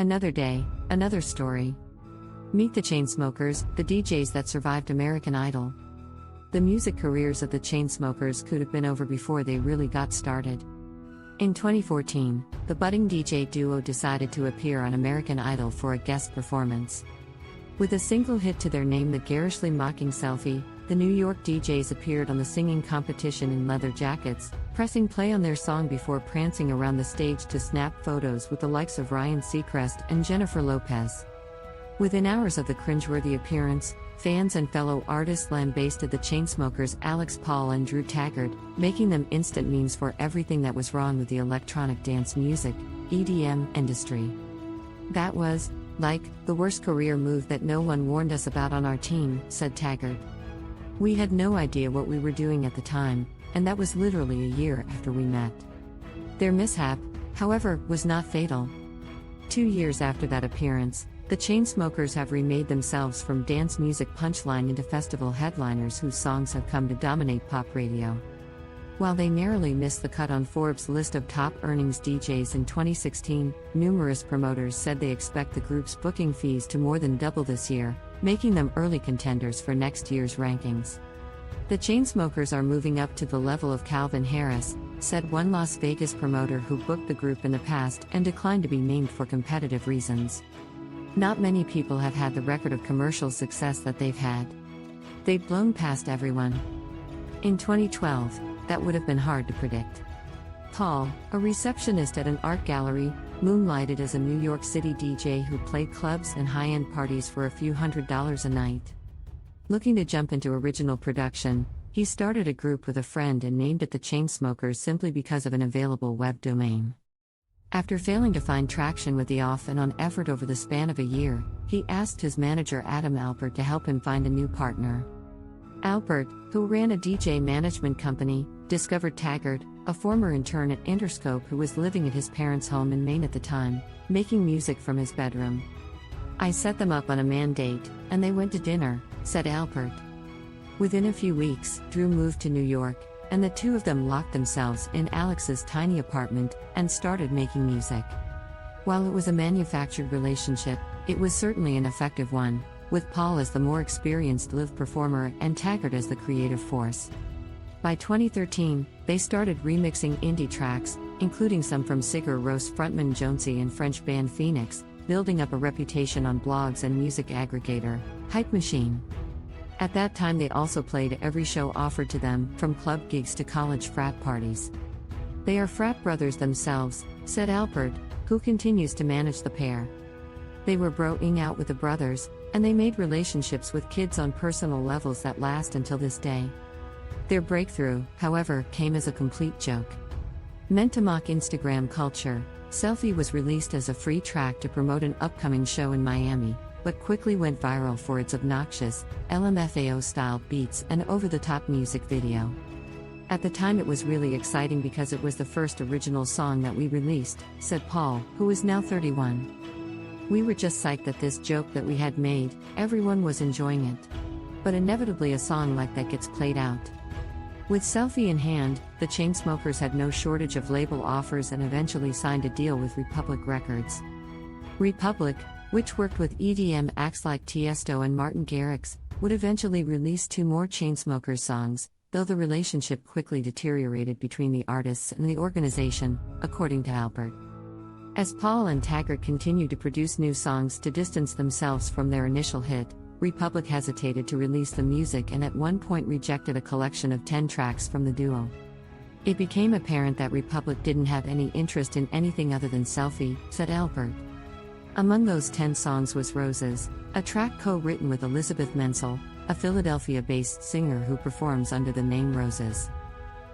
Another day, another story. Meet the Chainsmokers, the DJs that survived American Idol. The music careers of the Chainsmokers could have been over before they really got started. In 2014, the budding DJ duo decided to appear on American Idol for a guest performance. With a single hit to their name, the garishly mocking Selfie, the New York DJs appeared on the singing competition in leather jackets, pressing play on their song before prancing around the stage to snap photos with the likes of Ryan Seacrest and Jennifer Lopez. Within hours of the cringeworthy appearance, fans and fellow artists lambasted the Chainsmokers' Alex Pall and Drew Taggart, making them instant memes for everything that was wrong with the electronic dance music, EDM, industry. That was, like, the worst career move that no one warned us about on our team, said Taggart. We had no idea what we were doing at the time, and that was literally a year after we met. Their mishap, however, was not fatal. 2 years after that appearance, the Chainsmokers have remade themselves from dance music punchline into festival headliners whose songs have come to dominate pop radio. While they narrowly missed the cut on Forbes' list of top earnings DJs in 2016, numerous promoters said they expect the group's booking fees to more than double this year, making them early contenders for next year's rankings. The Chainsmokers are moving up to the level of Calvin Harris, said one Las Vegas promoter who booked the group in the past and declined to be named for competitive reasons. Not many people have had the record of commercial success that they've had. They've blown past everyone. In 2012, that would have been hard to predict. Pall, a receptionist at an art gallery, moonlighted as a New York City DJ who played clubs and high-end parties for a few $100s a night. Looking to jump into original production, he started a group with a friend and named it the Chainsmokers simply because of an available web domain. After failing to find traction with the off-and-on effort over the span of a year, he asked his manager Adam Alpert to help him find a new partner. Alpert, who ran a DJ management company, discovered Taggart, a former intern at Interscope who was living at his parents' home in Maine at the time, making music from his bedroom. I set them up on a man date, and they went to dinner, said Alpert. Within a few weeks, Drew moved to New York, and the two of them locked themselves in Alex's tiny apartment and started making music. While it was a manufactured relationship, it was certainly an effective one, with Pall as the more experienced live performer and Taggart as the creative force. By 2013, they started remixing indie tracks, including some from Sigur Rós frontman Jonesy and French band Phoenix, building up a reputation on blogs and music aggregator, Hype Machine. At that time they also played every show offered to them, from club gigs to college frat parties. They are frat brothers themselves, said Alpert, who continues to manage the pair. They were broing out with the brothers, and they made relationships with kids on personal levels that last until this day. Their breakthrough, however, came as a complete joke. Meant to mock Instagram culture, Selfie was released as a free track to promote an upcoming show in Miami, but quickly went viral for its obnoxious, LMFAO-style beats and over-the-top music video. At the time it was really exciting because it was the first original song that we released, said Pall, who is now 31. We were just psyched that this joke that we had made, everyone was enjoying it. But inevitably a song like that gets played out. With Selfie in hand, the Chainsmokers had no shortage of label offers and eventually signed a deal with Republic Records. Republic, which worked with EDM acts like Tiesto and Martin Garrix, would eventually release 2 more Chainsmokers songs, though the relationship quickly deteriorated between the artists and the organization, according to Alpert. As Pall and Taggart continued to produce new songs to distance themselves from their initial hit, Republic hesitated to release the music and at one point rejected a collection of 10 tracks from the duo. It became apparent that Republic didn't have any interest in anything other than Selfie, said Alpert. Among those 10 songs was Roses, a track co-written with Elizabeth Menzel, a Philadelphia-based singer who performs under the name Roses.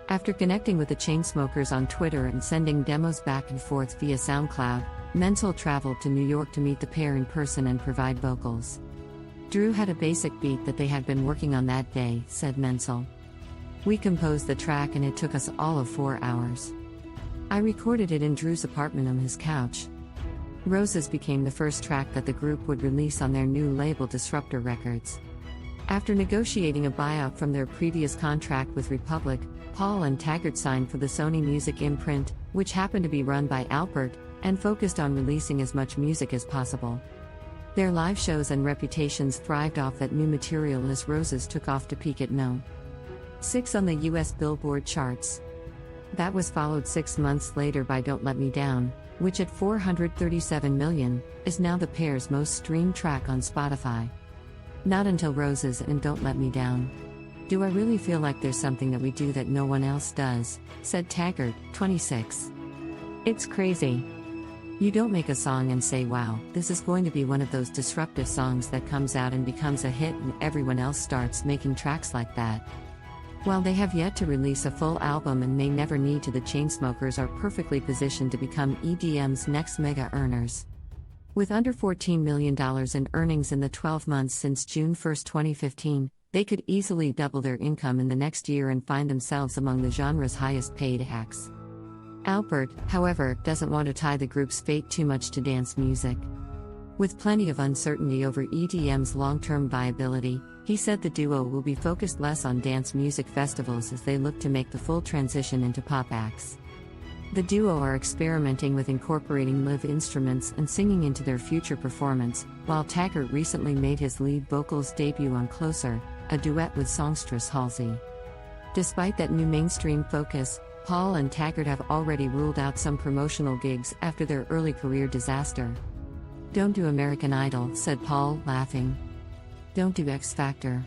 After connecting with the Chainsmokers on Twitter and sending demos back and forth via SoundCloud, Menzel traveled to New York to meet the pair in person and provide vocals. Drew had a basic beat that they had been working on that day, said Menzel. We composed the track and it took us all of 4 hours. I recorded it in Drew's apartment on his couch. Roses became the first track that the group would release on their new label Disruptor Records. After negotiating a buyout from their previous contract with Republic, Pall and Taggart signed for the Sony Music imprint, which happened to be run by Alpert, and focused on releasing as much music as possible. Their live shows and reputations thrived off that new material as Roses took off to peak at No. 6 on the US Billboard charts. That was followed 6 months later by Don't Let Me Down, which at 437 million, is now the pair's most streamed track on Spotify. Not until Roses and Don't Let Me Down. Do I really feel like there's something that we do that no one else does, said Taggart, 26. It's crazy. You don't make a song and say, wow, this is going to be one of those disruptive songs that comes out and becomes a hit and everyone else starts making tracks like that. While they have yet to release a full album and may never need to, the Chainsmokers are perfectly positioned to become EDM's next mega earners. With under $14 million in earnings in the 12 months since June 1, 2015, they could easily double their income in the next year and find themselves among the genre's highest paid acts. Alpert, however, doesn't want to tie the group's fate too much to dance music. With plenty of uncertainty over EDM's long-term viability, he said the duo will be focused less on dance music festivals as they look to make the full transition into pop acts. The duo are experimenting with incorporating live instruments and singing into their future performance, while Taggart recently made his lead vocals debut on Closer, a duet with songstress Halsey. Despite that new mainstream focus, Pall and Taggart have already ruled out some promotional gigs after their early career disaster. "Don't do American Idol," said Pall, laughing. "Don't do X Factor."